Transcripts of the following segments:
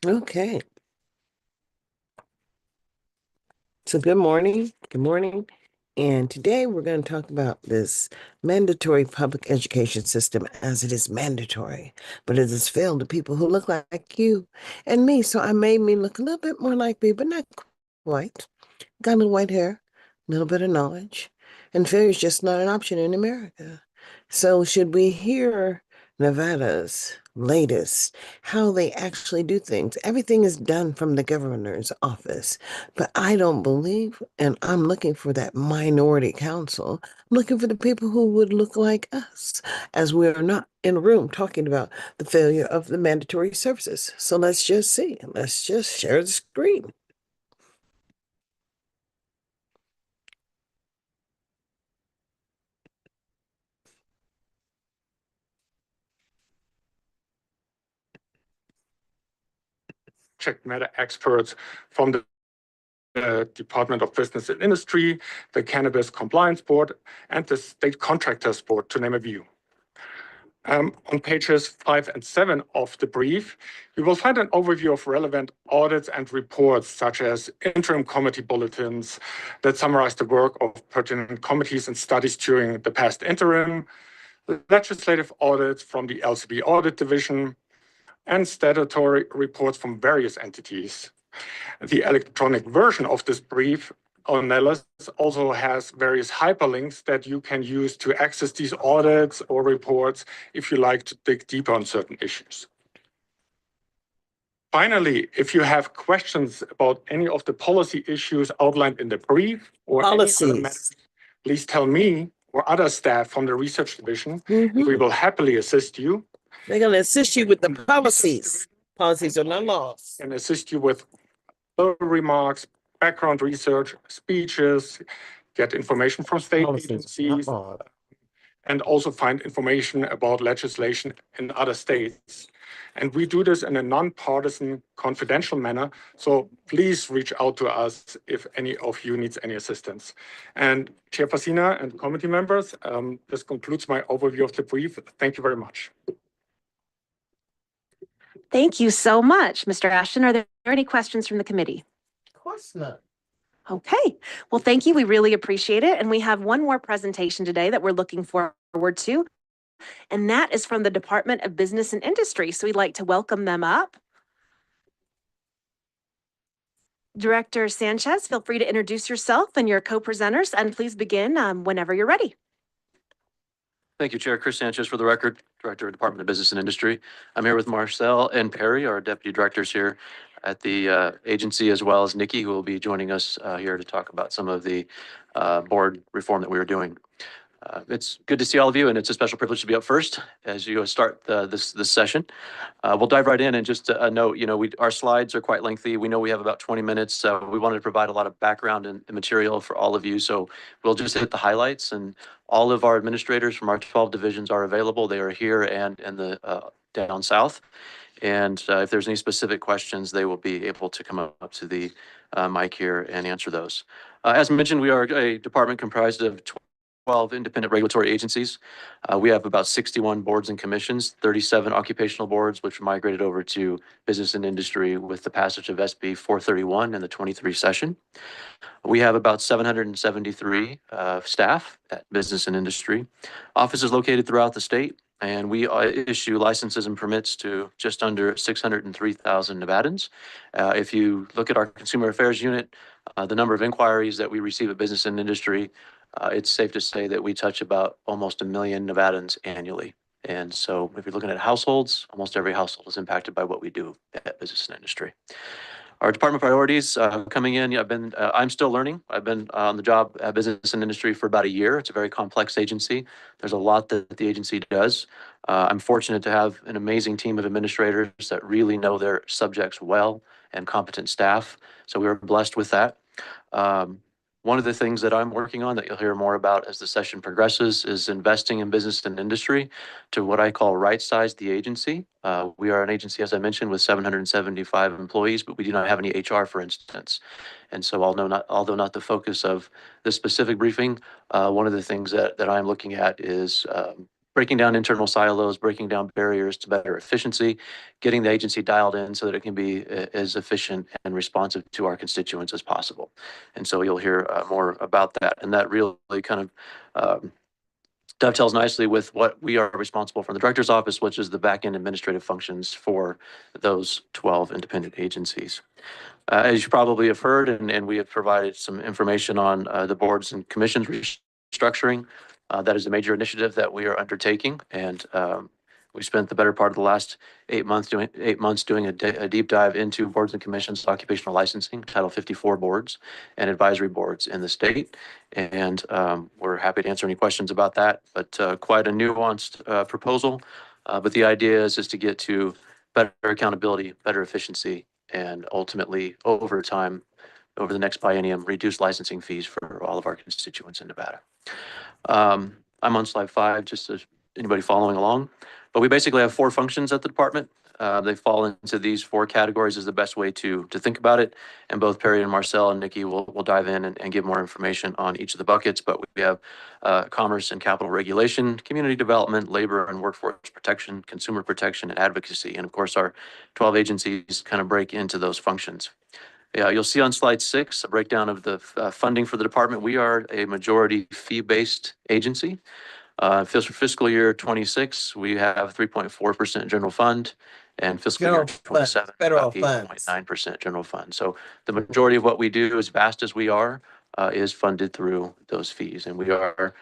Okay. So good morning. Good morning. And today we're going to talk about this mandatory public education system as it is mandatory, but it has failed the people who look like you and me. So I made me look a little bit more like me, but not quite. Got a little white hair, a little bit of knowledge, and failure is just not an option in America. So, should we hear Nevada's latest, how they actually do things? Everything is done from the governor's office, but I don't believe, and I'm looking for that minority council. I'm looking for the people who would look like us, as we are not in a room talking about the failure of the mandatory services. So, let's just see. Let's just share the screen. subject matter experts from the Department of Business and Industry, the Cannabis Compliance Board, and the State Contractors Board, to name a few. On pages 5 and 7 of the brief, you will find an overview of relevant audits and reports, such as interim committee bulletins that summarize the work of pertinent committees and studies during the past interim, legislative audits from the LCB Audit Division, and statutory reports from various entities. The electronic version of this brief analysis also has various hyperlinks that you can use to access these audits or reports if you like to dig deeper on certain issues. Finally, if you have questions about any of the policy issues outlined in the brief or any other matters, please tell me or other staff from the research division, and we will happily assist you. They're going to assist you with the policies. Policies are not laws. And assist you with remarks, background research, speeches, get information from state agencies, and also find information about legislation in other states. And we do this in a nonpartisan, confidential manner. So please reach out to us if any of you needs any assistance. And Chair Fasina and committee members, this concludes my overview of the brief. Thank you very much. Thank you so much, Mr. Ashton. Are there any questions from the committee? Of course not. Okay, well, thank you. We really appreciate it. And we have one more presentation today that we're looking forward to, and that is from the Department of Business and Industry. So we'd like to welcome them up. Director Sanchez, feel free to introduce yourself and your co-presenters, and please begin whenever you're ready. Thank you, Chair. Chris Sanchez, for the record, Director of Department of Business and Industry. I'm here with Marcel and Perry, our deputy directors here at the agency, as well as Nikki, who will be joining us here to talk about some of the board reform that we are doing. It's good to see all of you, and it's a special privilege to be up first as you start this session. We'll dive right in, and just a note, our slides are quite lengthy. We know we have about 20 minutes, so we wanted to provide a lot of background and material for all of you. So we'll just hit the highlights, and all of our administrators from our 12 divisions are available. They are here and in the down south. And if there's any specific questions, they will be able to come up to the mic here and answer those. As mentioned, we are a department comprised of 12 independent regulatory agencies. We have about 61 boards and commissions, 37 occupational boards, which migrated over to business and industry with the passage of SB 431 in the 23 session. We have about 773 staff at business and industry. Offices located throughout the state, and we issue licenses and permits to just under 603,000 Nevadans. If you look at our consumer affairs unit, the number of inquiries that we receive at business and industry, it's safe to say that we touch about almost 1 million Nevadans annually. And so if you're looking at households, almost every household is impacted by what we do at business and industry. Our department priorities coming in, I'm still learning. I've been on the job at business and industry for about a year. It's a very complex agency. There's a lot that the agency does. I'm fortunate to have an amazing team of administrators that really know their subjects well and competent staff. So we were blessed with that. One of the things that I'm working on that you'll hear more about as the session progresses is investing in business and industry to what I call right-size the agency. We are an agency, as I mentioned, with 775 employees, but we do not have any HR, for instance. And so although not the focus of this specific briefing, one of the things that I'm looking at is breaking down internal silos, breaking down barriers to better efficiency, getting the agency dialed in so that it can be as efficient and responsive to our constituents as possible. And so you'll hear more about that. And that really kind of dovetails nicely with what we are responsible for in the director's office, which is the back-end administrative functions for those 12 independent agencies. As you probably have heard, and we have provided some information on the boards and commissions restructuring. That is a major initiative that we are undertaking, and we spent the better part of the last 8 months doing a deep dive into boards and commissions, occupational licensing, Title 54 boards, and advisory boards in the state. And we're happy to answer any questions about that. But quite a nuanced proposal. But the idea is to get to better accountability, better efficiency, and ultimately, over time, over the next biennium, reduce licensing fees for all of our constituents in Nevada. I'm on slide 5, just so anybody following along. But we basically have 4 functions at the department. They fall into these 4 categories is the best way to think about it. And both Perry and Marcel and Nikki will dive in and give more information on each of the buckets. But we have commerce and capital regulation, community development, labor and workforce protection, consumer protection, and advocacy. And of course, our 12 agencies kind of break into those functions. Yeah, you'll see on slide 6 a breakdown of the funding for the department. We are a majority fee-based agency. Fiscal year 26, we have 3.4% general fund, and fiscal year 27, Federal about 8.9% general fund. So the majority of what we do, as vast as we are, is funded through those fees. And we are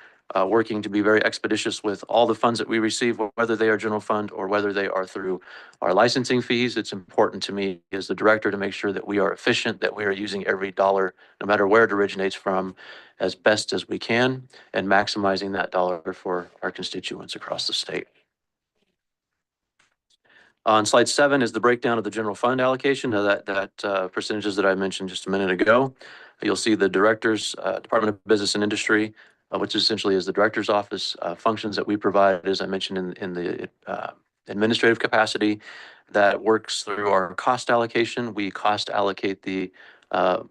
working to be very expeditious with all the funds that we receive, whether they are general fund or whether they are through our licensing fees. It's important to me as the director to make sure that we are efficient, that we are using every dollar, no matter where it originates from, as best as we can, and maximizing that dollar for our constituents across the state. On slide 7 is the breakdown of the general fund allocation, that percentages that I mentioned just a minute ago. You'll see the director's Department of Business and Industry, which essentially is the director's office functions that we provide, as I mentioned, in the administrative capacity that works through our cost allocation. We cost allocate the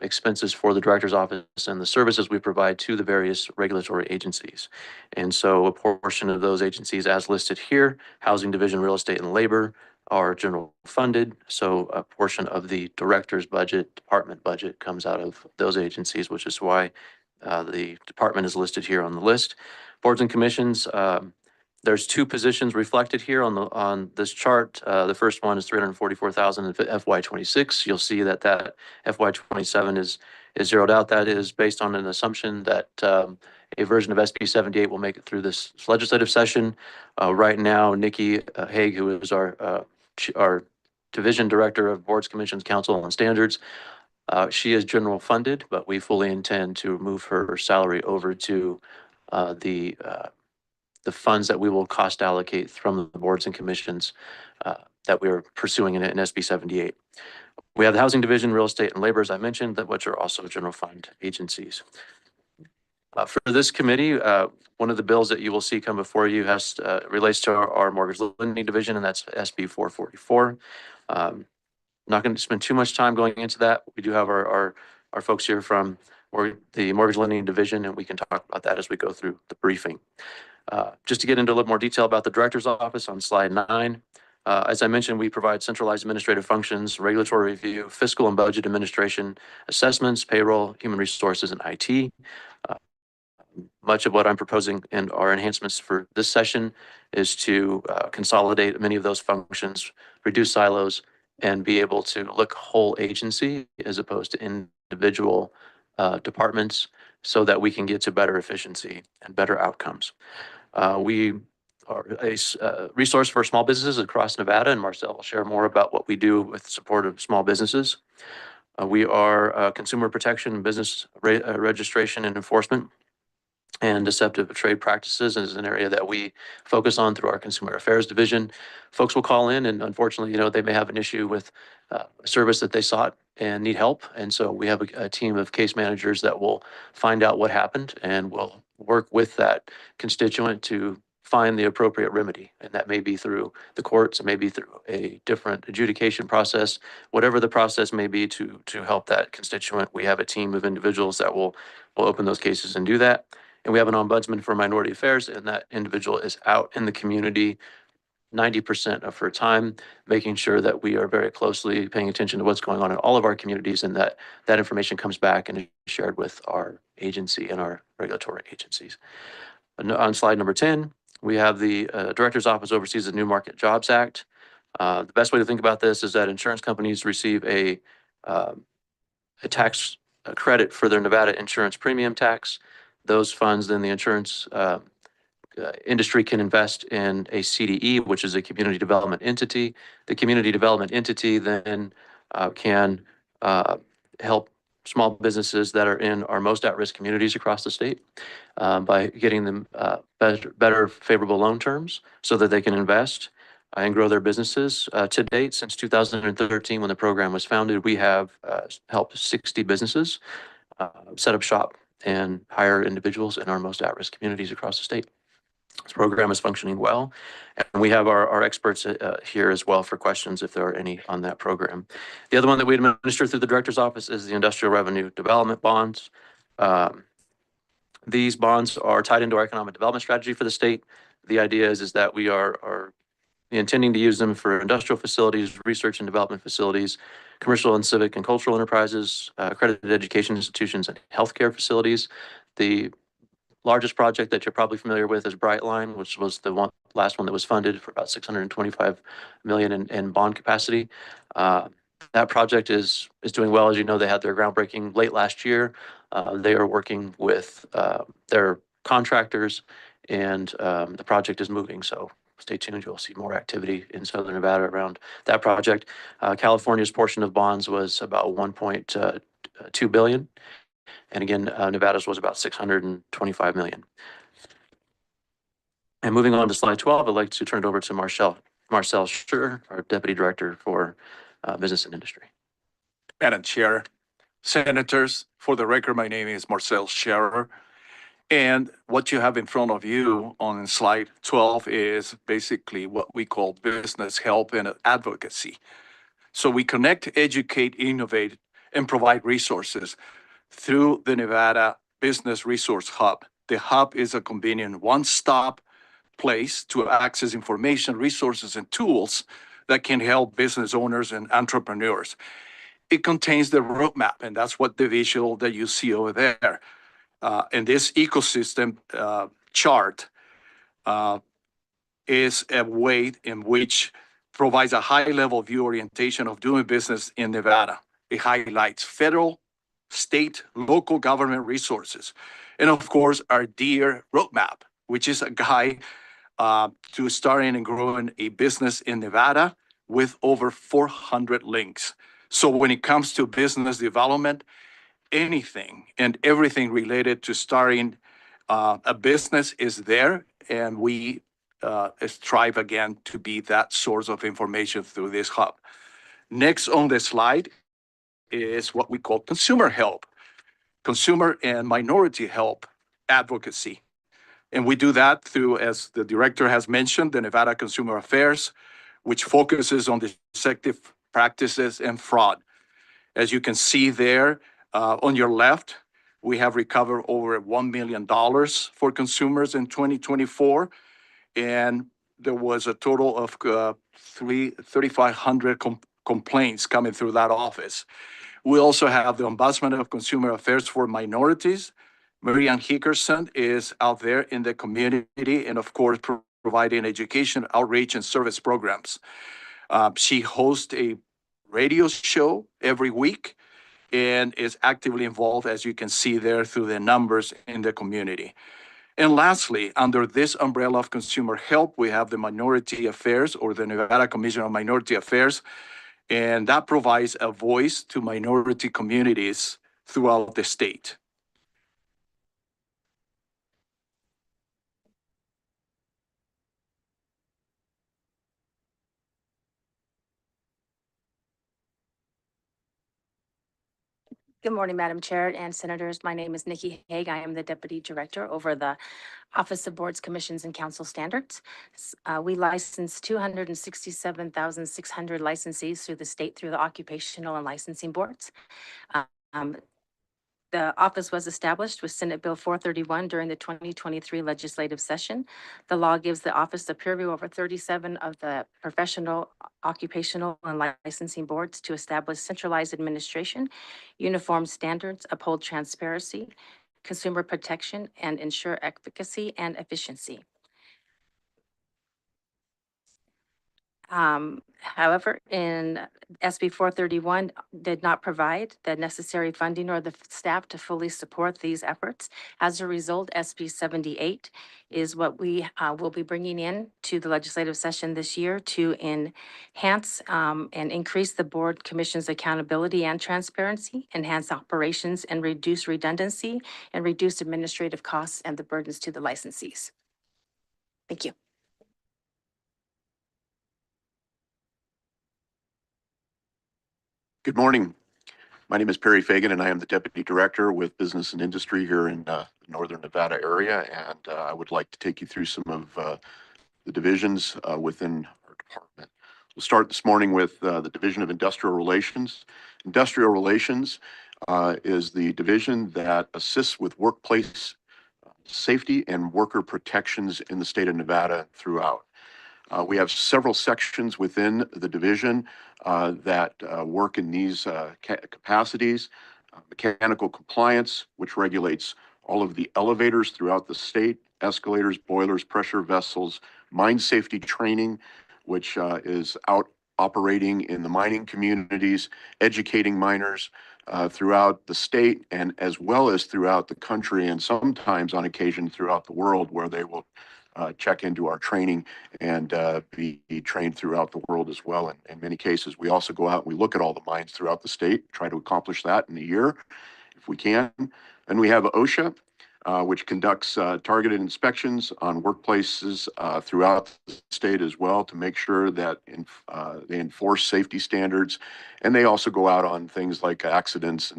expenses for the director's office and the services we provide to the various regulatory agencies. And so a portion of those agencies, as listed here, Housing Division, Real Estate and Labor, are general funded. So a portion of the director's budget, department budget, comes out of those agencies, which is why the department is listed here on the list. Boards and commissions, there's 2 positions reflected here on this chart. The first one is $344,000 in FY26. You'll see that FY27 is zeroed out. That is based on an assumption that a version of SB 78 will make it through this legislative session. Right now, Nikki Haig, who is our division director of Boards, Commissions, Council and Standards, she is general funded, but we fully intend to move her salary over to the funds that we will cost allocate from the boards and commissions that we are pursuing in SB 78. We have the Housing Division, Real Estate and Labor, as I mentioned, which are also general fund agencies. For this committee, one of the bills that you will see come before you relates to our mortgage lending division, and that's SB 444. Not going to spend too much time going into that. We do have our folks here from the mortgage lending division, and we can talk about that as we go through the briefing. Just to get into a little more detail about the director's office on slide 9. As I mentioned, we provide centralized administrative functions, regulatory review, fiscal and budget administration, assessments, payroll, human resources, and IT. Much of what I'm proposing and our enhancements for this session is to consolidate many of those functions, reduce silos, and be able to look whole agency as opposed to individual departments so that we can get to better efficiency and better outcomes. We are a resource for small businesses across Nevada, and Marcel will share more about what we do with support of small businesses. We are consumer protection, business registration and enforcement, and deceptive trade practices is an area that we focus on through our consumer affairs division. Folks will call in and unfortunately, they may have an issue with a service that they sought and need help. And so we have a team of case managers that will find out what happened and will work with that constituent to find the appropriate remedy. And that may be through the courts, it may be through a different adjudication process, whatever the process may be to help that constituent. We have a team of individuals that will open those cases and do that. And we have an ombudsman for minority affairs, and that individual is out in the community 90% of her time, making sure that we are very closely paying attention to what's going on in all of our communities, and that that information comes back and is shared with our agency and our regulatory agencies. On slide number 10, we have the Director's Office oversees the New Market Jobs Act. The best way to think about this is that insurance companies receive a tax credit for their Nevada insurance premium tax. Those funds, then the insurance industry can invest in a CDE, which is a community development entity. The community development entity then can help small businesses that are in our most at-risk communities across the state by getting them better favorable loan terms so that they can invest and grow their businesses. To date, since 2013, when the program was founded, we have helped 60 businesses set up shop and hire individuals in our most at-risk communities across the state. This program is functioning well, and we have our experts here as well for questions if there are any on that program. The other one that we administer through the Director's Office is the Industrial Revenue Development Bonds. These bonds are tied into our economic development strategy for the state. The idea is that we are intending to use them for industrial facilities, research and development facilities, commercial and civic and cultural enterprises, accredited education institutions, and healthcare facilities. The largest project that you're probably familiar with is Brightline, which was the last one that was funded for about 625 million in bond capacity. That project is doing well. As you know, they had their groundbreaking late last year. They are working with their contractors, and the project is moving. So stay tuned. You'll see more activity in Southern Nevada around that project. California's portion of bonds was about 1.2 billion. And again, Nevada's was about 625 million. And moving on to slide 12, I'd like to turn it over to Marcel Schur, our Deputy Director for Business and Industry. Madam Chair, Senators, for the record, my name is Marcel Scherer. And what you have in front of you on slide 12 is basically what we call business help and advocacy. So we connect, educate, innovate, and provide resources through the Nevada Business Resource Hub. The hub is a convenient one-stop place to access information, resources, and tools that can help business owners and entrepreneurs. It contains the roadmap, and that's what the visual that you see over there. And this ecosystem chart is a way in which provides a high-level view orientation of doing business in Nevada. It highlights federal, state, local government resources, and of course, our DEAR roadmap, which is a guide to starting and growing a business in Nevada with over 400 links. So when it comes to business development, anything and everything related to starting a business is there, and we strive again to be that source of information through this hub. Next on the slide is what we call consumer help, consumer and minority help advocacy. And we do that through, as the director has mentioned, the Nevada Consumer Affairs, which focuses on deceptive practices and fraud. As you can see there on your left, we have recovered over $1 million for consumers in 2024. And there was a total of 3,500 complaints coming through that office. We also have the Ombudsman of Consumer Affairs for Minorities. Marianne Hickerson is out there in the community and, of course, providing education, outreach, and service programs. She hosts a radio show every week and is actively involved, as you can see there, through the numbers in the community. And lastly, under this umbrella of consumer help, we have the Minority Affairs, or the Nevada Commission on Minority Affairs, and that provides a voice to minority communities throughout the state. Good morning, Madam Chair and Senators. My name is Nikki Haig. I am the Deputy Director over the Office of Boards, Commissions, and Council Standards. We license 267,600 licensees through the state through the occupational and licensing boards. Um, The office was established with Senate Bill 431 during the 2023 legislative session. The law gives the office the purview over 37 of the professional, occupational, and licensing boards to establish centralized administration, uniform standards, uphold transparency, consumer protection, and ensure efficacy and efficiency. However, in SB 431 did not provide the necessary funding or the staff to fully support these efforts. As a result, SB 78 is what we will be bringing in to the legislative session this year to enhance and increase the board commission's accountability and transparency, enhance operations and reduce redundancy, and reduce administrative costs and the burdens to the licensees. Thank you. Good morning. My name is Perry Fagan, and I am the Deputy Director with Business and Industry here in the Northern Nevada area. And I would like to take you through some of the divisions within our department. We'll start this morning with the Division of Industrial Relations. Industrial Relations is the division that assists with workplace safety and worker protections in the state of Nevada throughout. We have several sections within the division that work in these capacities. Mechanical compliance, which regulates all of the elevators throughout the state, escalators, boilers, pressure vessels, mine safety training, which is out operating in the mining communities, educating miners throughout the state and as well as throughout the country, and sometimes on occasion throughout the world, where they will check into our training and be trained throughout the world as well. And in many cases, we also go out and we look at all the mines throughout the state, try to accomplish that in a year if we can. And we have OSHA, which conducts targeted inspections on workplaces throughout the state as well to make sure that they enforce safety standards. And they also go out on things like accidents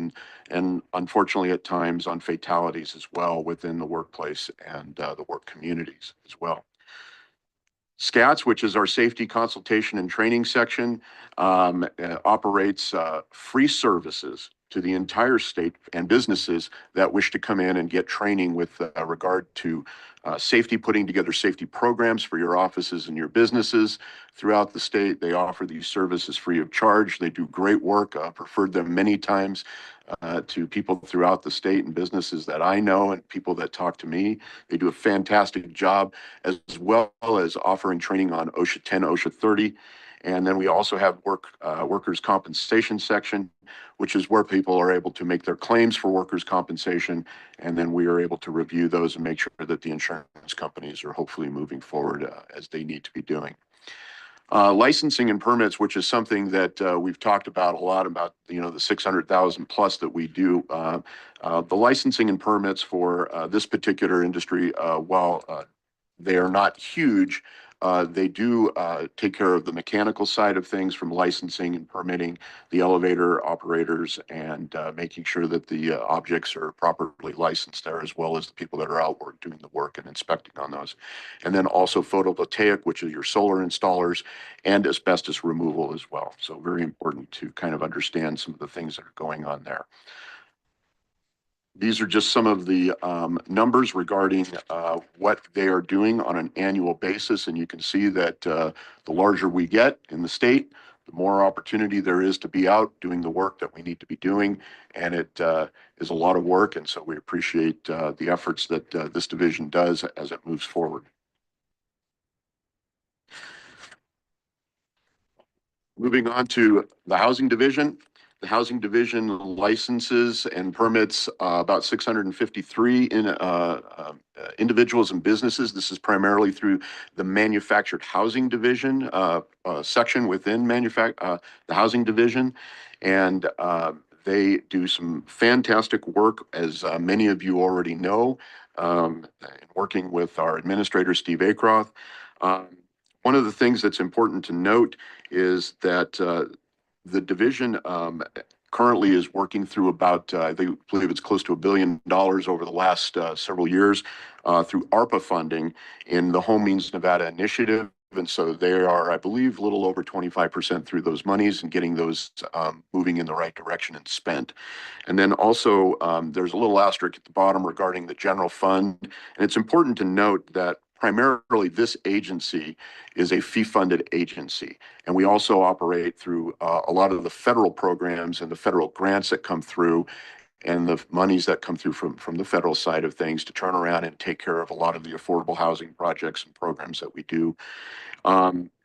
and unfortunately at times on fatalities as well within the workplace and the work communities as well. SCATS, which is our safety consultation and training section, operates free services to the entire state and businesses that wish to come in and get training with regard to safety, putting together safety programs for your offices and your businesses throughout the state. They offer these services free of charge. They do great work. I've referred them many times to people throughout the state and businesses that I know and people that talk to me. They do a fantastic job, as well as offering training on OSHA 10, OSHA 30. And then we also have workers' compensation section, which is where people are able to make their claims for workers' compensation. And then we are able to review those and make sure that the insurance companies are hopefully moving forward as they need to be doing. Licensing and permits, which is something that we've talked about a lot about, the 600,000 plus that we do. The licensing and permits for this particular industry, while they are not huge, they do take care of the mechanical side of things, from licensing and permitting the elevator operators and making sure that the objects are properly licensed there, as well as the people that are out doing the work and inspecting on those. And then also photovoltaic, which is your solar installers, and asbestos removal as well. So very important to kind of understand some of the things that are going on there. These are just some of the numbers regarding what they are doing on an annual basis. And you can see that the larger we get in the state, the more opportunity there is to be out doing the work that we need to be doing. And it is a lot of work. And so we appreciate the efforts that this division does as it moves forward. Moving on to the housing division. The housing division licenses and permits about 653 individuals and businesses. This is primarily through the manufactured housing division section within the housing division. And they do some fantastic work, as many of you already know, working with our administrator, Steve Acroth. One of the things that's important to note is that the division currently is working through about, I believe it's close to $1 billion over the last several years through ARPA funding in the Home Means Nevada initiative. And so they are, I believe, a little over 25% through those monies and getting those moving in the right direction and spent. And then also there's a little asterisk at the bottom regarding the general fund. And it's important to note that primarily this agency is a fee-funded agency. And we also operate through a lot of the federal programs and the federal grants that come through and the monies that come through from the federal side of things to turn around and take care of a lot of the affordable housing projects and programs that we do.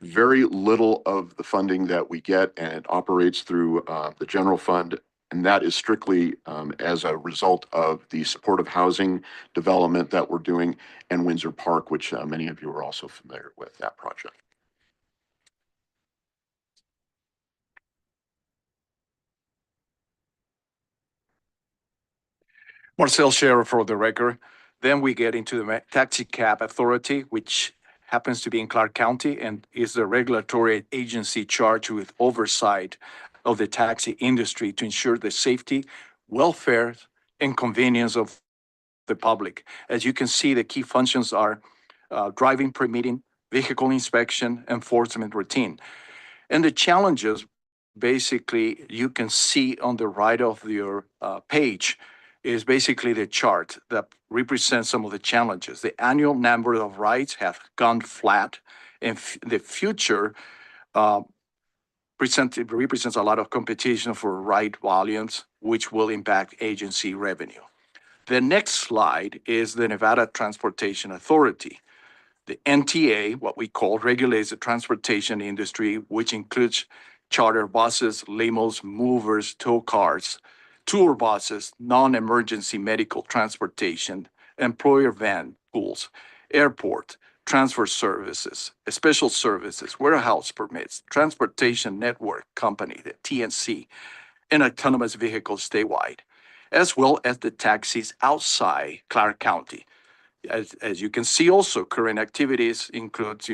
Very little of the funding that we get, and it operates through the general fund, and that is strictly as a result of the supportive housing development that we're doing in Windsor Park, which many of you are also familiar with that project. Marcel Scherer for the record. Then we get into the Taxi Cab Authority, which happens to be in Clark County and is the regulatory agency charged with oversight of the taxi industry to ensure the safety, welfare, and convenience of the public. As you can see, the key functions are driving permitting, vehicle inspection, enforcement routine. And the challenges, basically, you can see on the right of your page, is basically the chart that represents some of the challenges. The annual number of rides have gone flat, and the future represents a lot of competition for ride volumes, which will impact agency revenue. The next slide is the Nevada Transportation Authority. The NTA, what we call, regulates the transportation industry, which includes charter buses, limos, movers, tow cars, tour buses, non-emergency medical transportation, employer van pools, airport, transfer services, special services, warehouse permits, transportation network company, the TNC, and autonomous vehicles statewide, as well as the taxis outside Clark County. As you can see also, current activities includes,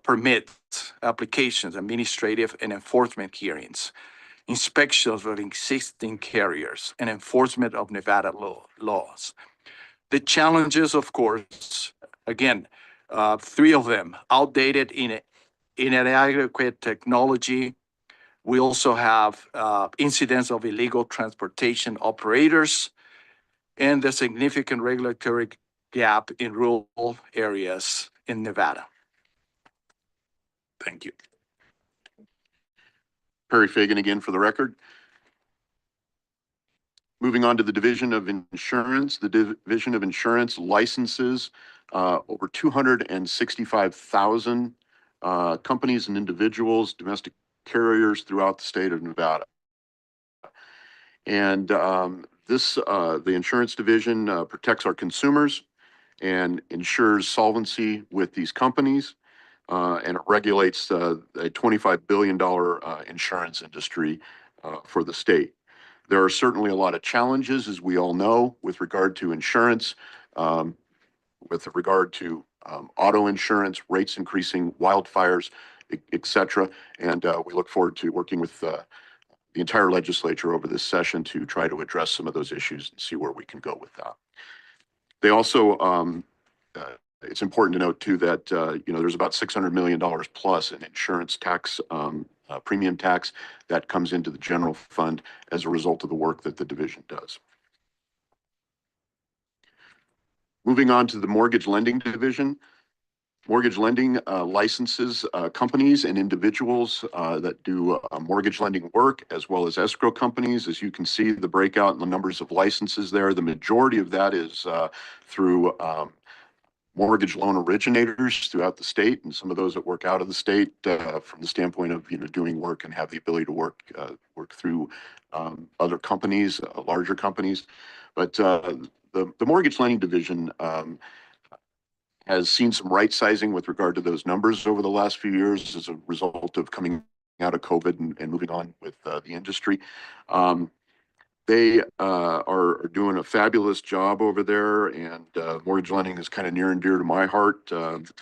permits, applications, administrative and enforcement hearings, inspections of existing carriers, and enforcement of Nevada laws. The challenges, of course, again, three of them: outdated, inadequate technology. We also have incidents of illegal transportation operators and the significant regulatory gap in rural areas in Nevada. Thank you. Perry Fagan again for the record. Moving on to the Division of Insurance. The Division of Insurance licenses over 265,000 companies and individuals, domestic carriers throughout the state of Nevada. And the insurance division protects our consumers and ensures solvency with these companies. And it regulates a $25 billion insurance industry for the state. There are certainly a lot of challenges, as we all know, with regard to insurance, with regard to auto insurance, rates increasing, wildfires, et cetera. And we look forward to working with the entire legislature over this session to try to address some of those issues and see where we can go with that. They also, it's important to note too that there's about $600 million plus in insurance tax, premium tax that comes into the general fund as a result of the work that the division does. Moving on to the mortgage lending division. Mortgage lending licenses companies and individuals that do mortgage lending work, as well as escrow companies. As you can see, the breakout in the numbers of licenses there, the majority of that is through mortgage loan originators throughout the state, and some of those that work out of the state from the standpoint of doing work and have the ability to work through other companies, larger companies. But the mortgage lending division has seen some right sizing with regard to those numbers over the last few years as a result of coming out of COVID and moving on with the industry. They are doing a fabulous job over there, and mortgage lending is kind of near and dear to my heart. As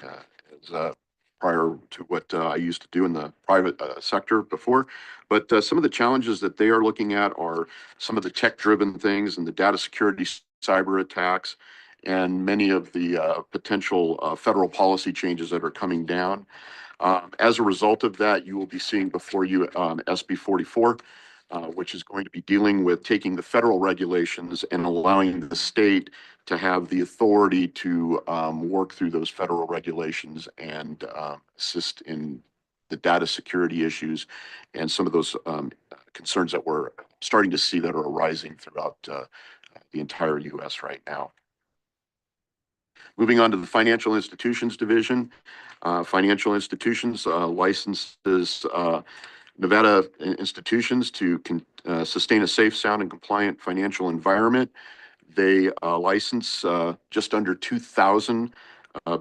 prior to what I used to do in the private sector before. But some of the challenges that they are looking at are some of the tech-driven things and the data security cyber attacks and many of the potential federal policy changes that are coming down. As a result of that, you will be seeing before you SB 44, which is going to be dealing with taking the federal regulations and allowing the state to have the authority to work through those federal regulations and assist in the data security issues and some of those concerns that we're starting to see that are arising throughout the entire U.S. right now. Moving on to the Financial Institutions Division. Financial institutions licenses Nevada institutions to sustain a safe, sound, and compliant financial environment. They license just under 2,000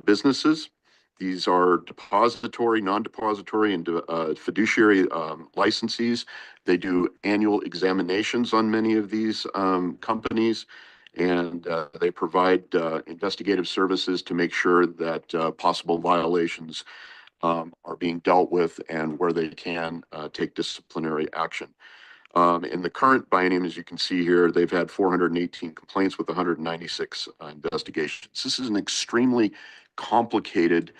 businesses. These are depository, non-depository, and fiduciary licensees. They do annual examinations on many of these companies, and they provide investigative services to make sure that possible violations are being dealt with and where they can take disciplinary action. In the current biennium, as you can see here, they've had 418 complaints with 196 investigations. This is an extremely complicated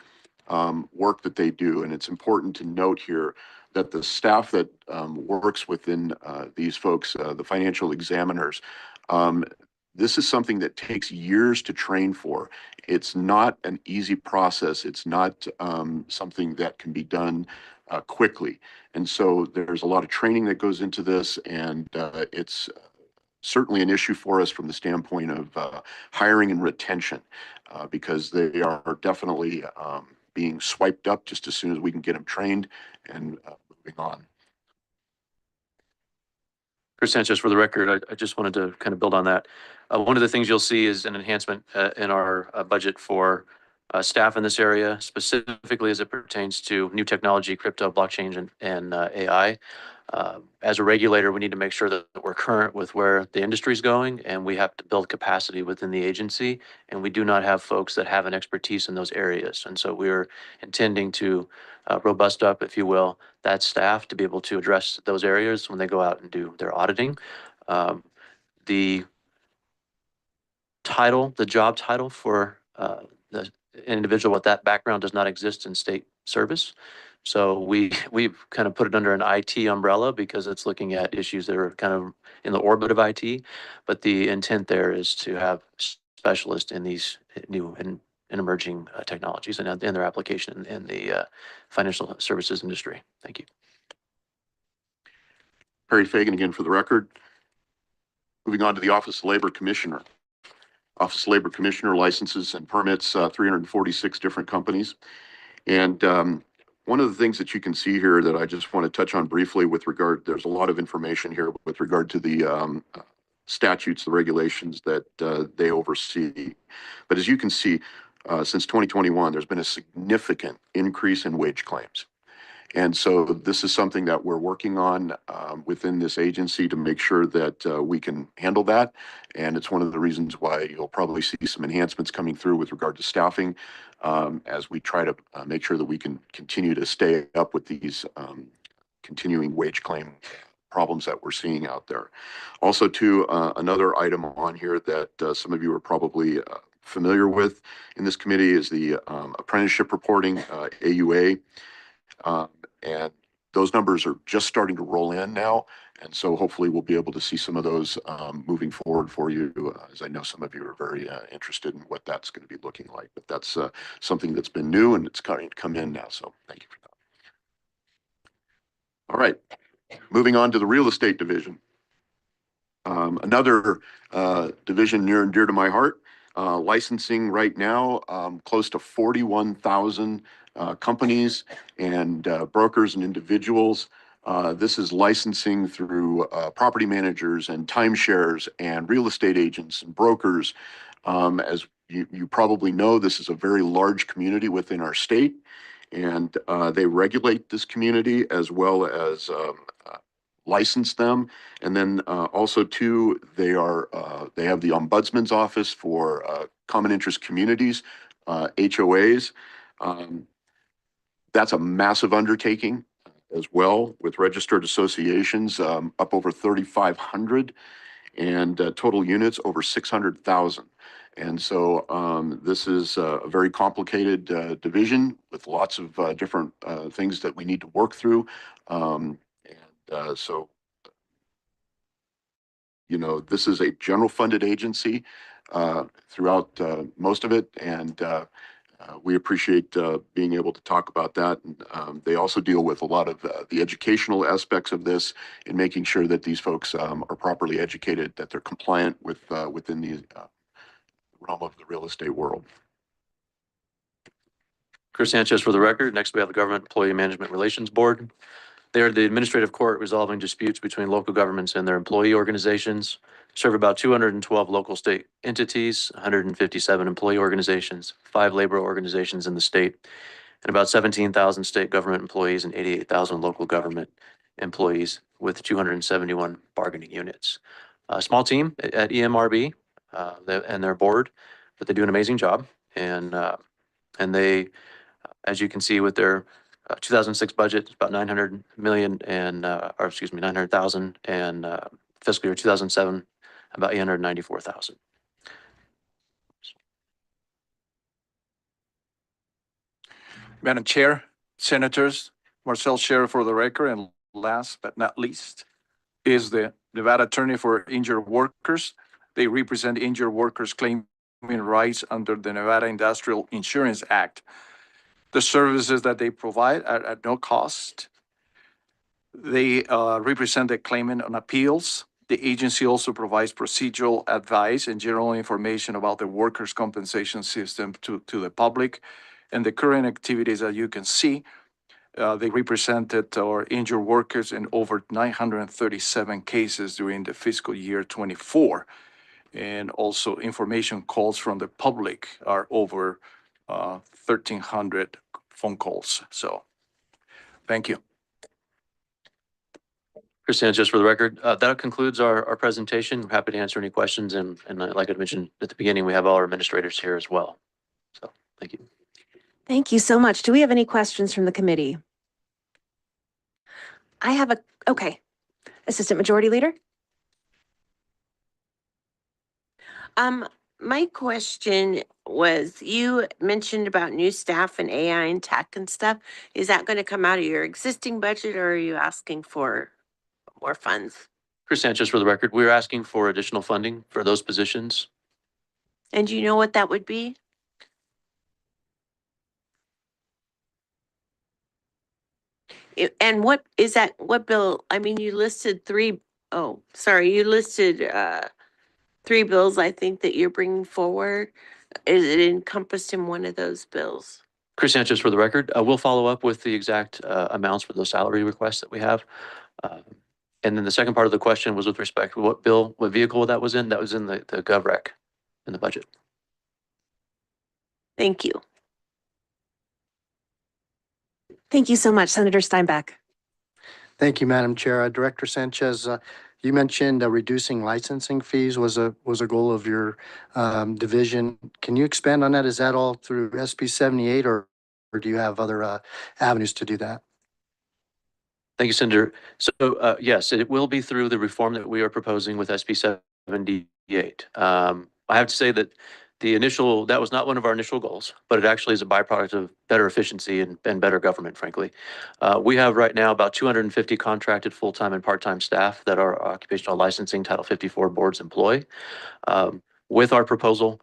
work that they do, and it's important to note here that the staff that works within these folks, the financial examiners, this is something that takes years to train for. It's not an easy process. It's not something that can be done quickly. And so there's a lot of training that goes into this, and it's certainly an issue for us from the standpoint of hiring and retention, because they are definitely being swiped up just as soon as we can get them trained and moving on. Chris Sanchez, for the record, I just wanted to kind of build on that. One of the things you'll see is an enhancement in our budget for staff in this area, specifically as it pertains to new technology, crypto, blockchain, and AI. As a regulator, we need to make sure that we're current with where the industry is going, and we have to build capacity within the agency. And we do not have folks that have an expertise in those areas. And so we're intending to robust up, if you will, that staff to be able to address those areas when they go out and do their auditing. The job title for the individual with that background does not exist in state service. So we've kind of put it under an IT umbrella because it's looking at issues that are kind of in the orbit of IT. But the intent there is to have specialists in these new and emerging technologies and their application in the financial services industry. Thank you. Perry Fagan again for the record. Moving on to the Office of Labor Commissioner. Office of Labor Commissioner licenses and permits 346 different companies. And one of the things that you can see here that I just want to touch on briefly with regard, there's a lot of information here with regard to the statutes, the regulations that they oversee. But as you can see, since 2021, there's been a significant increase in wage claims. And so this is something that we're working on within this agency to make sure that we can handle that. And it's one of the reasons why you'll probably see some enhancements coming through with regard to staffing as we try to make sure that we can continue to stay up with these continuing wage claim problems that we're seeing out there. Also, too, another item on here that some of you are probably familiar with in this committee is the apprenticeship reporting, AUA. And those numbers are just starting to roll in now. And so hopefully we'll be able to see some of those moving forward for you, as I know some of you are very interested in what that's going to be looking like. But that's something that's been new and it's starting to come in now. So thank you for that. All right, moving on to the real estate division. Another division near and dear to my heart. Licensing right now, close to 41,000 companies and brokers and individuals. This is licensing through property managers and timeshares and real estate agents and brokers. As you probably know, this is a very large community within our state, and they regulate this community as well as license them. And then also too, they have the Ombudsman's Office for Common Interest Communities, HOAs. That's a massive undertaking as well, with registered associations up over 3,500 and total units over 600,000. And so this is a very complicated division with lots of different things that we need to work through. So, you know, this is a general funded agency throughout most of it. And we appreciate being able to talk about that. And they also deal with a lot of the educational aspects of this in making sure that these folks are properly educated, that they're compliant with within the realm of the real estate world. Chris Sanchez for the record. Next, we have the Government Employee Management Relations Board. They are the administrative court resolving disputes between local governments and their employee organizations. Serve about 212 local state entities, 157 employee organizations, 5 labor organizations in the state, and about 17,000 state government employees and 88,000 local government employees with 271 bargaining units. A small team at EMRB and their board, but they do an amazing job. And they, as you can see with their 2006 budget, about 900 million and, or excuse me, 900,000, and fiscal year 2007, about 894,000. Madam Chair, Senators, Marcel Sheriff for the record, and last but not least is the Nevada Attorney for Injured Workers. They represent injured workers claiming rights under the Nevada Industrial Insurance Act. The services that they provide are at no cost. They represent the claimant on appeals. The agency also provides procedural advice and general information about the workers' compensation system to the public. And the current activities that you can see, they represented or injured workers in over 937 cases during the fiscal year 24. And also information calls from the public are over 1,300 phone calls. So thank you. Chris Sanchez for the record. That concludes our presentation. I'm happy to answer any questions. And like I mentioned at the beginning, we have all our administrators here as well. So thank you. Thank you so much. Do we have any questions from the committee? I have okay. Assistant Majority Leader? My question was, you mentioned about new staff and AI and tech and stuff. Is that going to come out of your existing budget, or are you asking for more funds? Chris Sanchez for the record. We're asking for additional funding for those positions. And do you know what that would be? And what is that, what bill? I mean, you listed you listed 3 bills, I think, that you're bringing forward. Is it encompassed in one of those bills? Chris Sanchez for the record. We'll follow up with the exact amounts for those salary requests that we have. And then the second part of the question was with respect to what vehicle that was in. That was in the GovRec in the budget. Thank you. Thank you so much, Senator Steinbach. Thank you, Madam Chair. Director Sanchez, you mentioned reducing licensing fees was a goal of your division. Can you expand on that? Is that all through SB 78 or do you have other avenues to do that? Thank you, Senator. So yes, it will be through the reform that we are proposing with SB 78. I have to say that that was not one of our initial goals, but it actually is a byproduct of better efficiency and better government, frankly. We have right now about 250 contracted full-time and part-time staff that our occupational licensing Title 54 boards employ. With our proposal,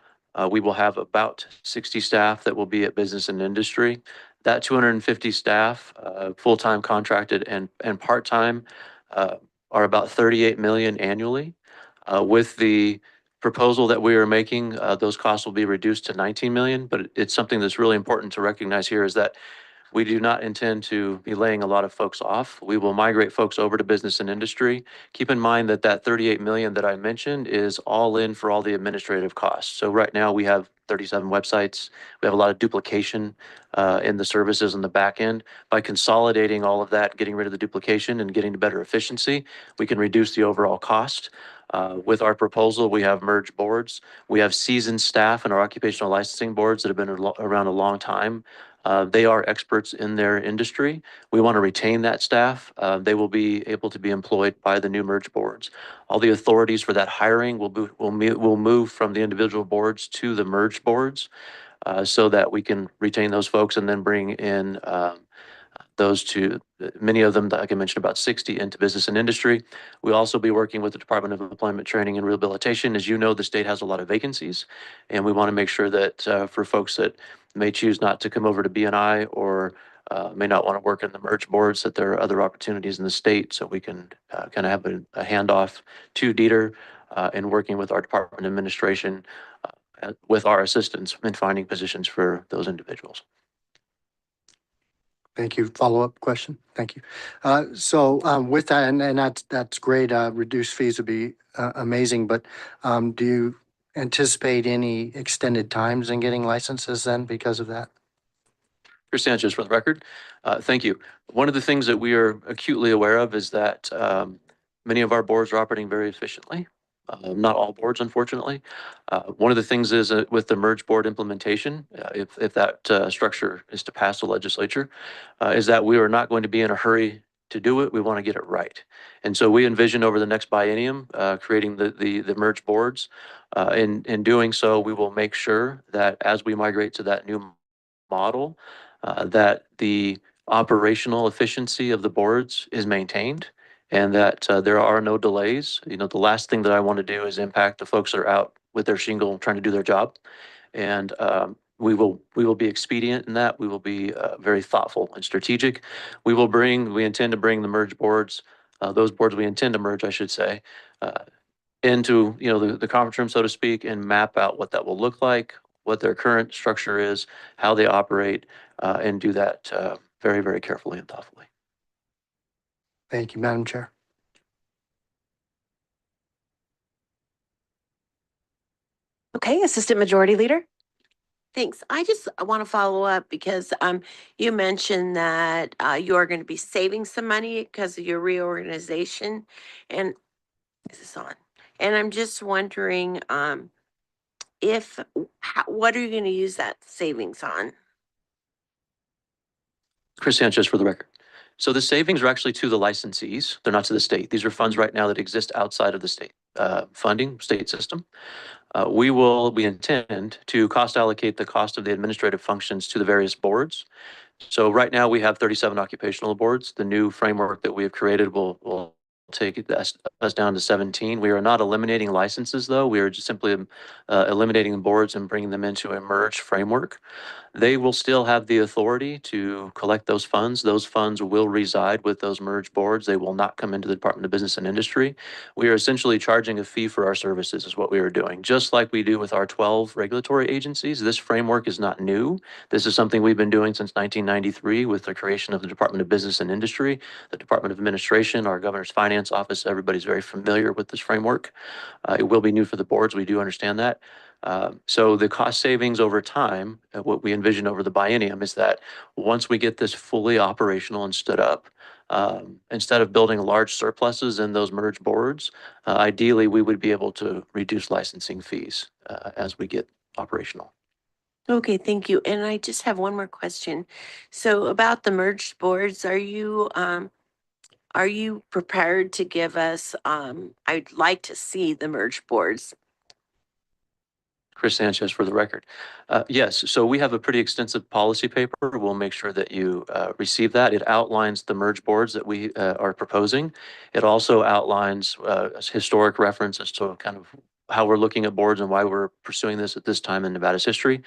we will have about 60 staff that will be at business and industry. That 250 staff, full-time contracted and part-time, are about 38 million annually. With the proposal that we are making, those costs will be reduced to 19 million, but it's something that's really important to recognize here is that we do not intend to be laying a lot of folks off. We will migrate folks over to business and industry. Keep in mind that 38 million that I mentioned is all in for all the administrative costs. So right now we have 37 websites. We have a lot of duplication in the services on the back end. By consolidating all of that, getting rid of the duplication and getting to better efficiency, we can reduce the overall cost. With our proposal, we have merged boards. We have seasoned staff in our occupational licensing boards that have been around a long time. They are experts in their industry. We want to retain that staff. They will be able to be employed by the new merge boards. All the authorities for that hiring will move from the individual boards to the merge boards, so that we can retain those folks and then bring in those two, many of them, like I mentioned, about 60 into business and industry. We'll also be working with the Department of Employment Training and Rehabilitation. As you know, the state has a lot of vacancies, and we want to make sure that for folks that may choose not to come over to BNI or may not want to work in the merge boards, that there are other opportunities in the state, so we can kind of have a handoff to Dieter in working with our department administration with our assistance in finding positions for those individuals. Thank you. Follow-up question? Thank you. With that, and that's great. Reduced fees would be amazing, but do you anticipate any extended times in getting licenses then because of that? Chris Sanchez for the record. Thank you. One of the things that we are acutely aware of is that many of our boards are operating very efficiently. Not all boards, unfortunately. One of the things is with the merge board implementation, if that structure is to pass the legislature, is that we are not going to be in a hurry to do it. We want to get it right. And so we envision over the next biennium creating the merge boards. In doing so, we will make sure that as we migrate to that new model, that the operational efficiency of the boards is maintained and that there are no delays. You know, the last thing that I want to do is impact the folks that are out with their shingle trying to do their job. And we will be expedient in that. We will be very thoughtful and strategic. We intend to bring the merge boards, those boards we intend to merge, I should say, into, you know, the conference room, so to speak, and map out what that will look like, what their current structure is, how they operate, and do that very, very carefully and thoughtfully. Thank you, Madam Chair. Okay, Assistant Majority Leader. Thanks. I just want to follow up because you mentioned that you are going to be saving some money because of your reorganization. And is this on? And I'm just wondering what are you going to use that savings on? Chris Sanchez for the record. So the savings are actually to the licensees. They're not to the state. These are funds right now that exist outside of the state funding, state system. We intend to cost allocate the cost of the administrative functions to the various boards. So right now we have 37 occupational boards. The new framework that we have created will take us down to 17. We are not eliminating licenses though. We are just simply eliminating boards and bringing them into a merge framework. They will still have the authority to collect those funds. Those funds will reside with those merged boards. They will not come into the Department of Business and Industry. We are essentially charging a fee for our services is what we are doing. Just like we do with our 12 regulatory agencies, this framework is not new. This is something we've been doing since 1993 with the creation of the Department of Business and Industry, the Department of Administration, our Governor's Finance Office. Everybody's very familiar with this framework. It will be new for the boards. We do understand that. So the cost savings over time, what we envision over the biennium is that once we get this fully operational and stood up, instead of building large surpluses in those merged boards, ideally we would be able to reduce licensing fees as we get operational. Okay, thank you. And I just have one more question. So about the merged boards, are you prepared to give us, I'd like to see the merged boards. Chris Sanchez for the record. Yes, so we have a pretty extensive policy paper. We'll make sure that you receive that. It outlines the merge boards that we are proposing. It also outlines historic references to kind of how we're looking at boards and why we're pursuing this at this time in Nevada's history.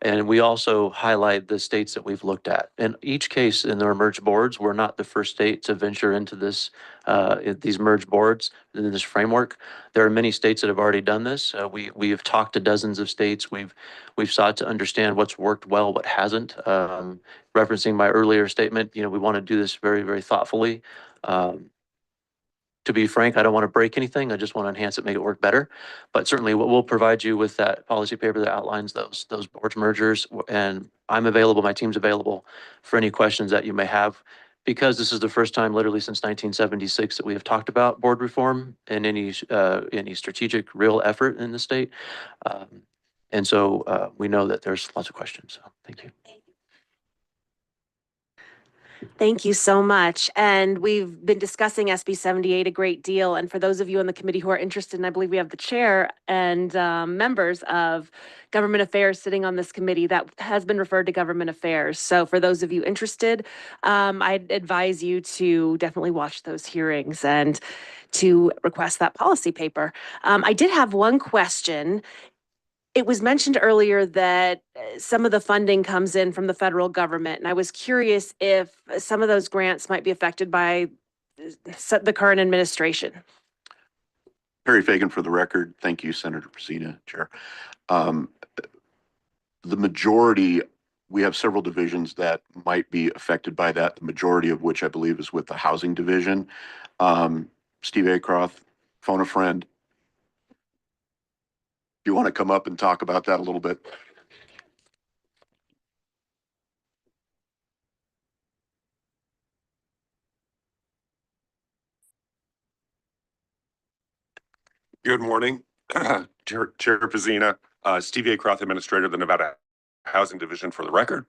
And we also highlight the states that we've looked at. In each case in the merge boards, we're not the first state to venture into this, these merge boards in this framework. There are many states that have already done this. We have talked to dozens of states. We've sought to understand what's worked well, what hasn't. Referencing my earlier statement, you know, we want to do this very, very thoughtfully. To be frank, I don't want to break anything. I just want to enhance it, make it work better. But certainly we'll provide you with that policy paper that outlines those boards mergers. And I'm available, my team's available for any questions that you may have. Because this is the first time literally since 1976 that we have talked about board reform and any strategic real effort in the state. And so we know that there's lots of questions. So thank you. Thank you so much. And we've been discussing SB 78 a great deal. And for those of you on the committee who are interested, and I believe we have the chair and members of government affairs sitting on this committee that has been referred to government affairs. So for those of you interested, I'd advise you to definitely watch those hearings and to request that policy paper. I did have one question. It was mentioned earlier that some of the funding comes in from the federal government, and I was curious if some of those grants might be affected by the current administration. Perry Fagan for the record. Thank you, Senator Pacina, Chair. Um, the majority, we have several divisions that might be affected by that, the majority of which I believe is with the housing division. Steve Acroft, phone a friend. Do you want to come up and talk about that a little bit? Good morning, Chair Pazina, Steve Acroft, Administrator of the Nevada Housing Division for the record.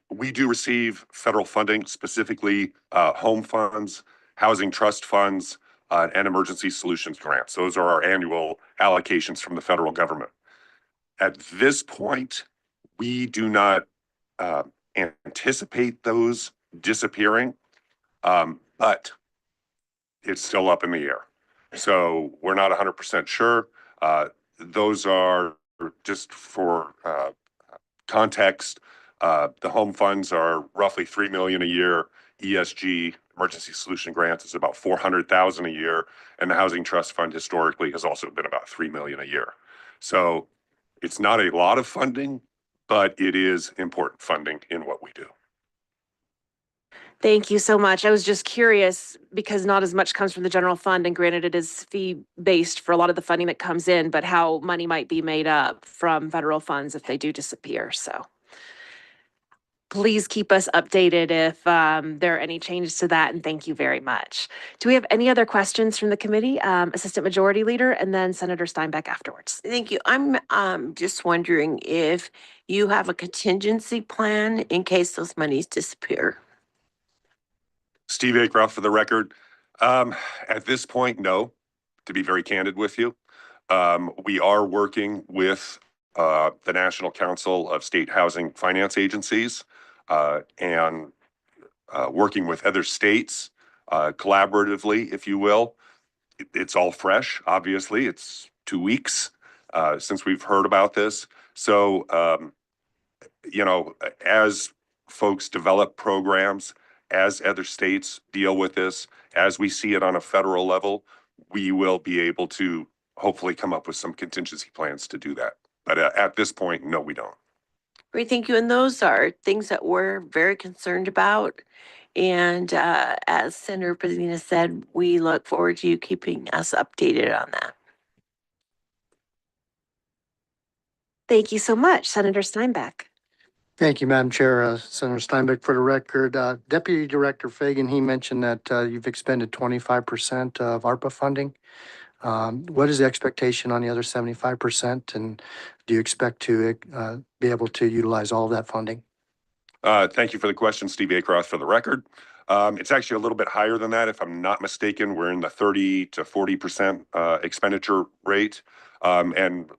We do receive federal funding, specifically home funds, housing trust funds, and emergency solutions grants. Those are our annual allocations from the federal government. At this point, we do not anticipate those disappearing, but it's still up in the air. So we're not 100% sure. Those are just for context. The home funds are roughly $3 million a year. ESG, Emergency Solution Grants, is about $400,000 a year, and the Housing Trust Fund historically has also been about $3 million a year. So it's not a lot of funding, but it is important funding in what we do. Thank you so much. I was just curious because not as much comes from the general fund, and granted it is fee-based for a lot of the funding that comes in, but how money might be made up from federal funds if they do disappear. So please keep us updated if there are any changes to that, and thank you very much. Do we have any other questions from the committee? Assistant Majority Leader and then Senator Steinbeck afterwards. Thank you. I'm just wondering if you have a contingency plan in case those monies disappear. Steve Acroft for the record. At this point, no, to be very candid with you. We are working with the National Council of State Housing Finance Agencies and working with other states collaboratively, if you will. It's all fresh, obviously. It's 2 weeks since we've heard about this. So, as folks develop programs, as other states deal with this, as we see it on a federal level, we will be able to hopefully come up with some contingency plans to do that. But at this point, no, we don't. Great, thank you. And those are things that we're very concerned about. And as Senator Pazina said, we look forward to you keeping us updated on that. Thank you so much, Senator Steinbeck. Thank you, Madam Chair. Senator Steinbeck, for the record, Deputy Director Fagan, he mentioned that you've expended 25% of ARPA funding. What is the expectation on the other 75%? And do you expect to be able to utilize all of that funding? Thank you for the question, Steve Acroft, for the record. It's actually a little bit higher than that. If I'm not mistaken, we're in the 30 to 40% expenditure rate. And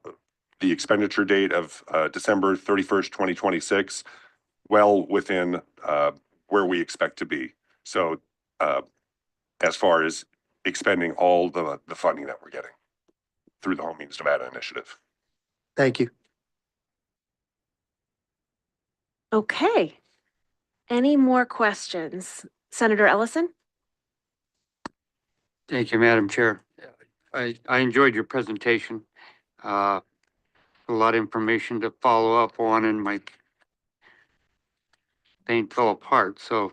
the expenditure date of December 31st, 2026, well within where we expect to be. So as far as expending all the funding that we're getting through the Home Means Nevada initiative. Thank you. Okay. Any more questions? Senator Ellison? Thank you, Madam Chair. I enjoyed your presentation. A lot of information to follow up on, and my thing fell apart. So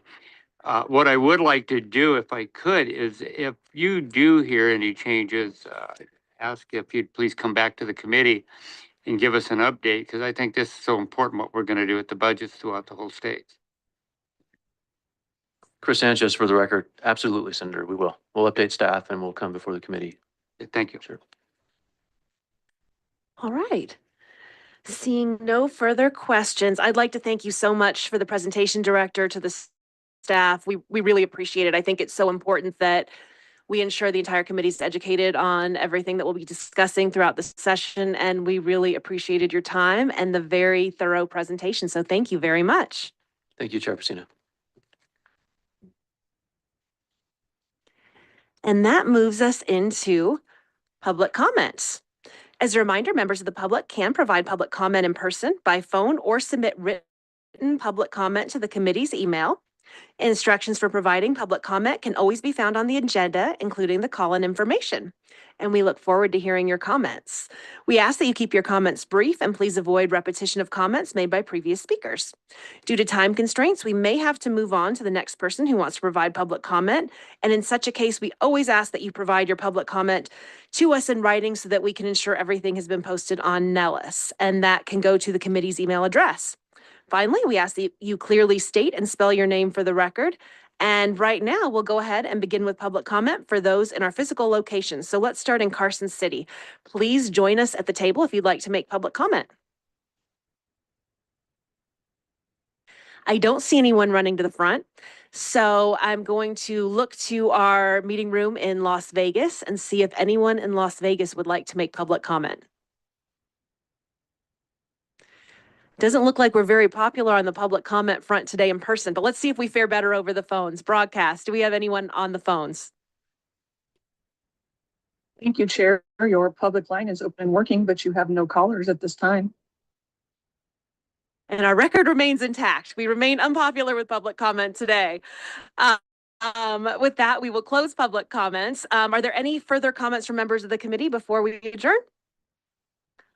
what I would like to do, if I could, is if you do hear any changes, ask if you'd please come back to the committee and give us an update, because I think this is so important what we're going to do with the budgets throughout the whole state. Chris Sanchez for the record. Absolutely, Senator. We will. We'll update staff and we'll come before the committee. Thank you. Sure. All right. Seeing no further questions, I'd like to thank you so much for the presentation, Director, to the staff. We really appreciate it. I think it's so important that we ensure the entire committee is educated on everything that we'll be discussing throughout the session, and we really appreciated your time and the very thorough presentation. So thank you very much. Thank you, Chair Pacino. And that moves us into public comments. As a reminder, members of the public can provide public comment in person, by phone, or submit written public comment to the committee's email. Instructions for providing public comment can always be found on the agenda, including the call-in information. And we look forward to hearing your comments. We ask that you keep your comments brief and please avoid repetition of comments made by previous speakers. Due to time constraints, we may have to move on to the next person who wants to provide public comment. And in such a case, we always ask that you provide your public comment to us in writing so that we can ensure everything has been posted on Nellis, and that can go to the committee's email address. Finally, we ask that you clearly state and spell your name for the record. And right now, we'll go ahead and begin with public comment for those in our physical locations. So let's start in Carson City. Please join us at the table if you'd like to make public comment. I don't see anyone running to the front. So I'm going to look to our meeting room in Las Vegas and see if anyone in Las Vegas would like to make public comment. Doesn't look like we're very popular on the public comment front today in person, but let's see if we fare better over the phones. Broadcast, do we have anyone on the phones? Thank you, Chair. Your public line is open and working, but you have no callers at this time. And our record remains intact. We remain unpopular with public comment today. With that, we will close public comments. Are there any further comments from members of the committee before we adjourn?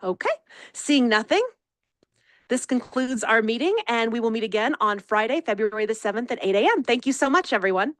Okay, seeing nothing. This concludes our meeting, and we will meet again on Friday, February the 7th at 8 a.m. Thank you so much, everyone.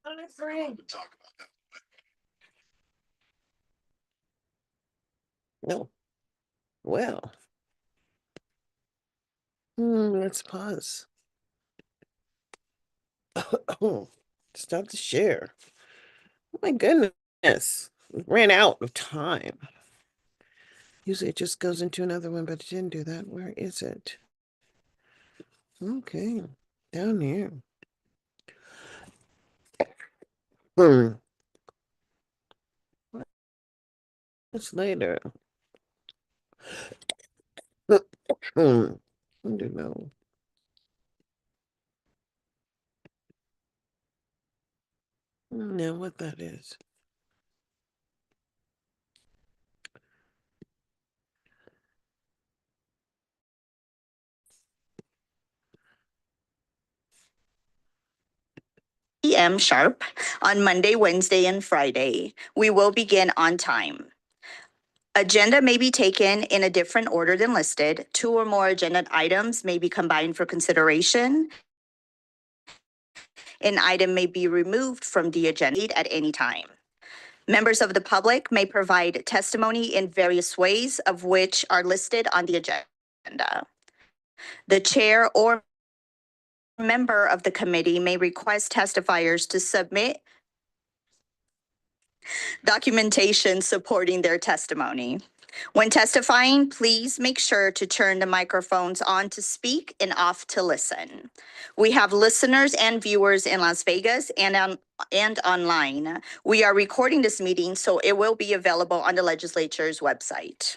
Talk about that. No. Well. Let's pause. Stop the share. Oh my goodness. We ran out of time. Usually it just goes into another one, but it didn't do that. Where is it? Okay. Down here. Hmm. It's later. I don't know. Know what that is. P.M. sharp on Monday, Wednesday, and Friday. We will begin on time. Agenda may be taken in a different order than listed. 2 or more agenda items may be combined for consideration. An item may be removed from the agenda at any time. Members of the public may provide testimony in various ways, of which are listed on the agenda. The chair or member of the committee may request testifiers to submit documentation supporting their testimony. When testifying, please make sure to turn the microphones on to speak and off to listen. We have listeners and viewers in Las Vegas and online. We are recording this meeting, so it will be available on the legislature's website.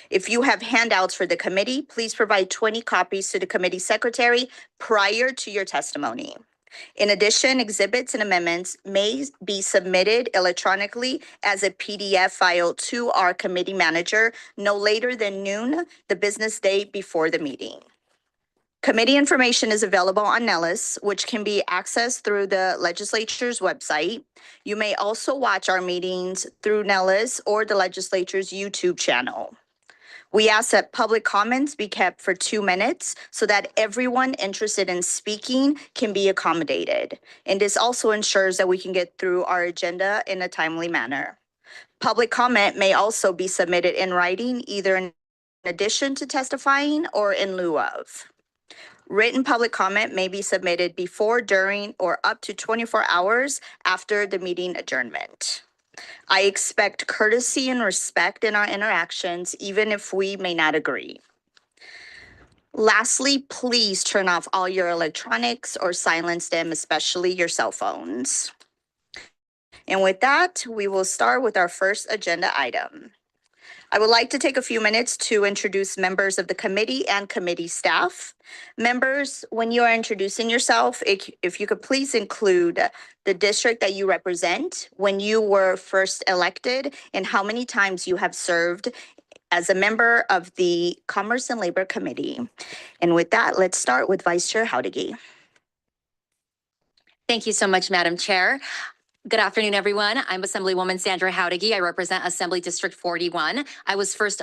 If you have handouts for the committee, please provide 20 copies to the committee secretary prior to your testimony. In addition, exhibits and amendments may be submitted electronically as a PDF file to our committee manager no later than noon, the business day before the meeting. Committee information is available on Nellis, which can be accessed through the legislature's website. You may also watch our meetings through Nellis or the legislature's YouTube channel. We ask that public comments be kept for 2 minutes so that everyone interested in speaking can be accommodated. And this also ensures that we can get through our agenda in a timely manner. Public comment may also be submitted in writing, either in addition to testifying or in lieu of. Written public comment may be submitted before, during, or up to 24 hours after the meeting adjournment. I expect courtesy and respect in our interactions, even if we may not agree. Lastly, please turn off all your electronics or silence them, especially your cell phones. And with that, we will start with our first agenda item. I would like to take a few minutes to introduce members of the committee and committee staff. Members, when you are introducing yourself, if you could please include the district that you represent, when you were first elected, and how many times you have served as a member of the Commerce and Labor Committee. And with that, let's start with Vice Chair Howdigi. Thank you so much, Madam Chair. Good afternoon, everyone. I'm Assemblywoman Sandra Howdigi. I represent Assembly District 41. I was first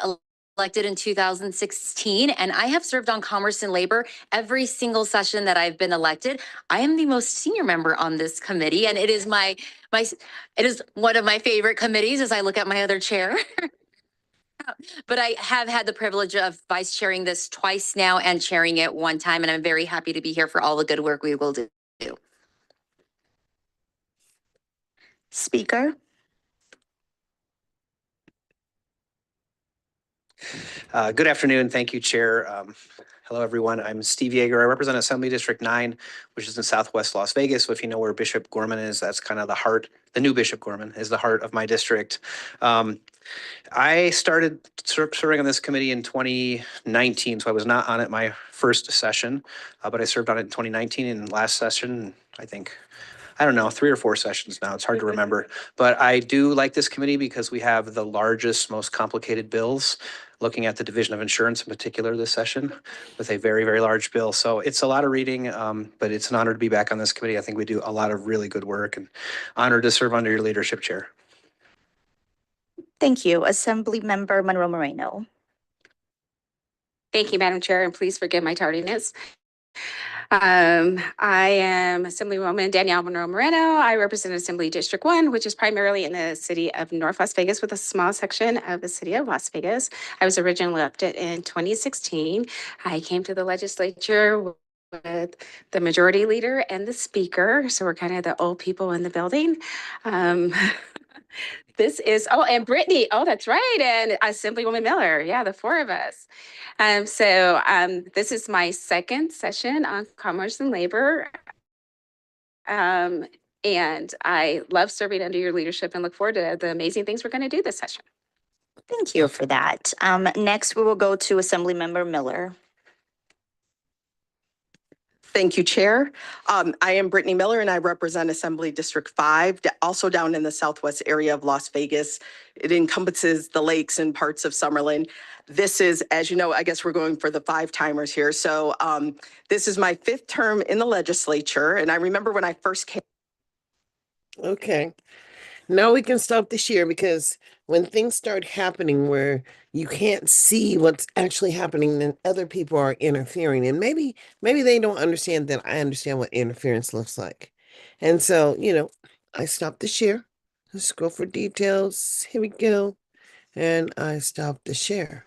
elected in 2016, and I have served on Commerce and Labor every single session that I've been elected. I am the most senior member on this committee, and it is it is one of my favorite committees as I look at my other chair. But I have had the privilege of vice chairing this twice now and chairing it one time, and I'm very happy to be here for all the good work we will do. Speaker. Good afternoon. Thank you, Chair. Hello, everyone. I'm Steve Yeager. I represent Assembly District 9, which is in Southwest Las Vegas. So if you know where Bishop Gorman is, that's kind of the heart. The new Bishop Gorman is the heart of my district. I started serving on this committee in 2019, so I was not on it my first session, but I served on it in 2019 and last session, I don't know, 3 or 4 sessions now. It's hard to remember. But I do like this committee because we have the largest, most complicated bills, looking at the Division of Insurance in particular this session with a very, very large bill. So it's a lot of reading, but it's an honor to be back on this committee. I think we do a lot of really good work and honored to serve under your leadership, Chair. Thank you. Assembly Member Monroe Moreno. Thank you, Madam Chair, and please forgive my tardiness. I am Assemblywoman Danielle Monroe Moreno. I represent Assembly District 1, which is primarily in the city of North Las Vegas with a small section of the city of Las Vegas. I was originally elected in 2016. I came to the legislature with the majority leader and the speaker. So we're kind of the old people in the building. Um, This is, oh, and Brittany. Oh, that's right. And Assemblywoman Miller. Yeah, the four of us. This is my second session on commerce and labor. And I love serving under your leadership and look forward to the amazing things we're going to do this session. Thank you for that. Next, we will go to Assemblymember Miller. Thank you, Chair. I am Brittany Miller and I represent Assembly District 5, also down in the southwest area of Las Vegas. It encompasses the lakes and parts of Summerlin. This is, as you know, I guess we're going for the five timers here. So this is my fifth term in the legislature. And I remember when I first came. Okay. Now we can stop the share because when things start happening where you can't see what's actually happening, then other people are interfering. And maybe they don't understand that I understand what interference looks like. And so, I stop the share. Let's go for details. Here we go. And I stop the share.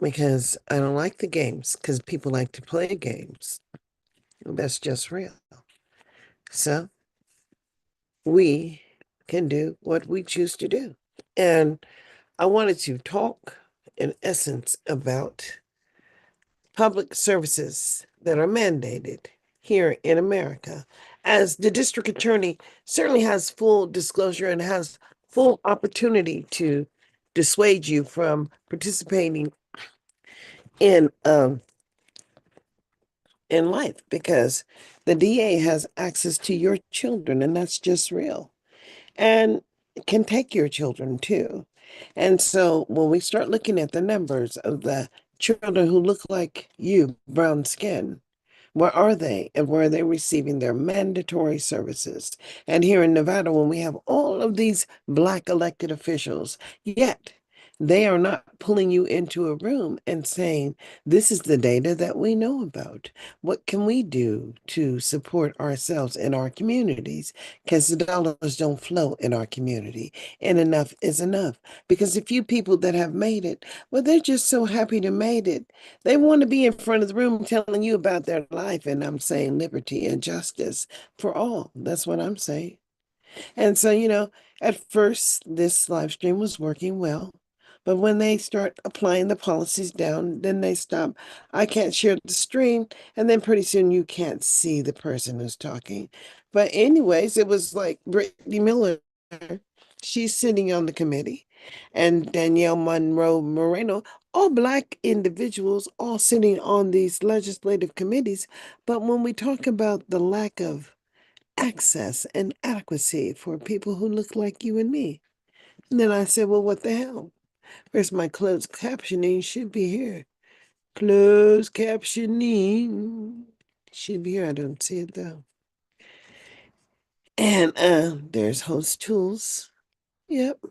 Because I don't like the games, because people like to play games. That's just real. So we can do what we choose to do. And I wanted to talk, in essence, about public services that are mandated here in America, as the district attorney certainly has full disclosure and has full opportunity to dissuade you from participating in life, because the DA has access to your children, and that's just real. And can take your children too. And so when we start looking at the numbers of the children who look like you, brown skin, where are they and where are they receiving their mandatory services? And here in Nevada, when we have all of these Black elected officials, yet they are not pulling you into a room and saying, this is the data that we know about. What can we do to support ourselves and our communities? Because the dollars don't flow in our community, and enough is enough. Because the few people that have made it, well, they're just so happy to made it. They want to be in front of the room telling you about their life. And I'm saying liberty and justice for all. That's what I'm saying. And so, at first, this live stream was working well. But when they start applying the policies down, then they stop. I can't share the stream. And then pretty soon you can't see the person who's talking. But anyways, it was like Brittany Miller. She's sitting on the committee. And Danielle Monroe Moreno, all Black individuals, all sitting on these legislative committees. But when we talk about the lack of access and adequacy for people who look like you and me. And then I said, well, what the hell? Where's my closed captioning? Should be here. Closed captioning should be here. I don't see it though. And there's host tools. Yep.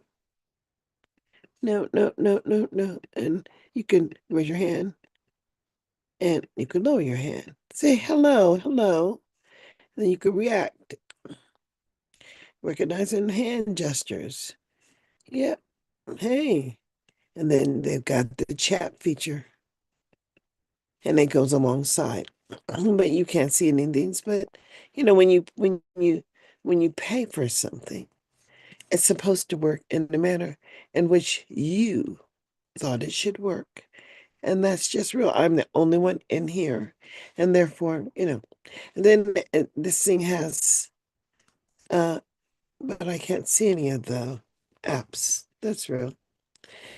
No, no, no, no, no. And you can raise your hand and you can lower your hand. Say hello, hello. And then you can react. Recognizing hand gestures. Yep. Hey. And then they've got the chat feature. And it goes alongside. But you can't see any of these. But when you pay for something, it's supposed to work in the manner in which you thought it should work. And that's just real. I'm the only one in here. And therefore, and then this thing has but I can't see any of the apps. That's real.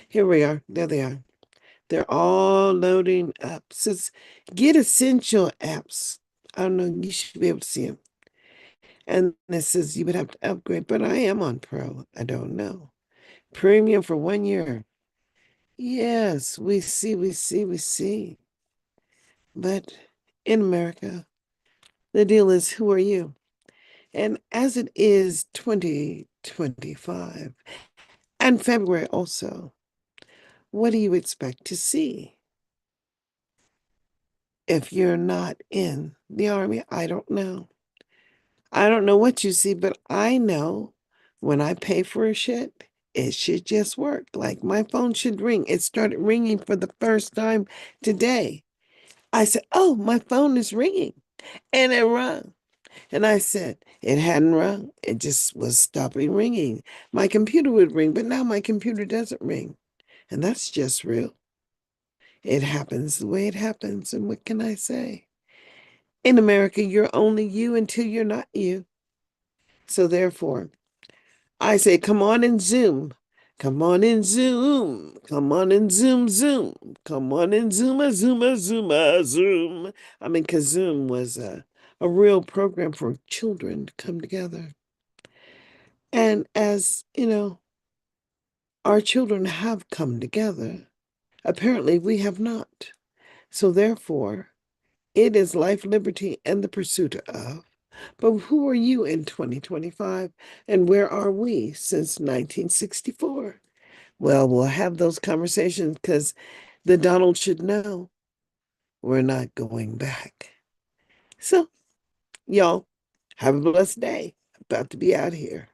Here we are. There they are. They're all loading up. Says get essential apps. I don't know. You should be able to see them. And this says you would have to upgrade, but I am on Pro. I don't know. Premium for 1 year. Yes, we see. But in America, the deal is who are you? And as it is 2025 and February also, what do you expect to see? if you're not in the Army, I don't know. I don't know what you see, but I know when I pay for a shit, it should just work. Like my phone should ring. It started ringing for the first time today. I said, "Oh, my phone is ringing." And it rang. And I said, it hadn't rung. It just was stopping ringing. My computer would ring, but now my computer doesn't ring. And that's just real. It happens the way it happens. And what can I say? In America, you're only you until you're not you. So therefore, I say, come on and Zoom. Come on and Zoom. Come on and Zoom, Zoom. Come on and Zooma, Zooma, Zooma, Zoom. I mean, because Zoom was a real program for children to come together. And as, you know, our children have come together, apparently we have not. So therefore, it is life, liberty, and the pursuit of. But who are you in 2025? And where are we since 1964? Well, we'll have those conversations because the Donald should know we're not going back. So, y'all, have a blessed day. About to be out here.